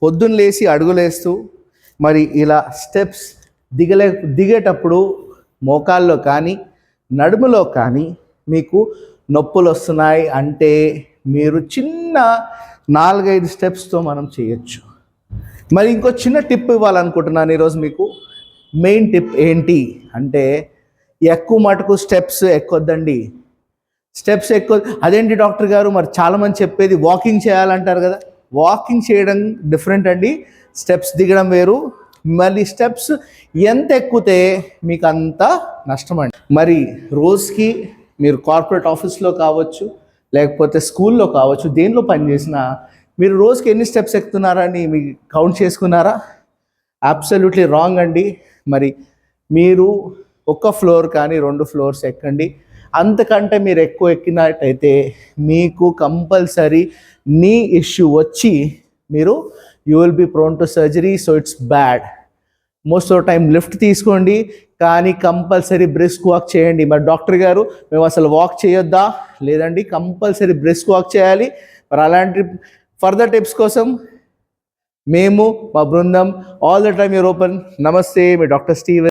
పొద్దున్న లేచి అడుగులేస్తూ మరి ఇలా స్టెప్స్ దిగేటప్పుడు మోకాల్లో కానీ నడుములో కానీ మీకు నొప్పులు వస్తున్నాయి అంటే మీరు చిన్న 4-5 స్టెప్స్తో మనం చేయొచ్చు. మరి ఇంకో చిన్న టిప్ ఇవ్వాలనుకుంటున్నాను ఈరోజు మీకు. మెయిన్ టిప్ ఏంటి అంటే ఎక్కువ మటుకు స్టెప్స్ ఎక్కొద్దండి. స్టెప్స్ అదేంటి డాక్టర్ గారు, మరి చాలామంది చెప్పేది వాకింగ్ చేయాలంటారు కదా. వాకింగ్ చేయడం డిఫరెంట్ అండి, స్టెప్స్ దిగడం వేరు. మళ్ళీ స్టెప్స్ ఎంత ఎక్కితే మీకు అంత నష్టం అండి. మరి రోజుకి మీరు కార్పొరేట్ ఆఫీస్లో కావచ్చు, లేకపోతే స్కూల్లో కావచ్చు, దేనిలో పనిచేసినా మీరు రోజుకి ఎన్ని స్టెప్స్ ఎక్కుతున్నారని మీకు కౌంట్ చేసుకున్నారా? అబ్సల్యూట్లీ రాంగ్ అండి. మరి మీరు ఒక ఫ్లోర్ కానీ 2 ఫ్లోర్స్ ఎక్కండి. అంతకంటే మీరు ఎక్కువ ఎక్కినట్టయితే మీకు కంపల్సరీ నీ ఇష్యూ వచ్చి మీరు you will be prone to surgery. So it's bad. Most of time lift తీసుకోండి, కానీ కంపల్సరీ బ్రిస్క్ వాక్ చేయండి. మరి డాక్టర్ గారు మేము అసలు వాక్ చేయొద్దా? లేదండి, కంపల్సరీ బ్రిస్క్ వాక్ చేయాలి. మరి అలాంటి ఫర్దర్ టిప్స్ కోసం మేము మా బృందం all the time your open. నమస్తే, మీ డాక్టర్ స్టీవెన్.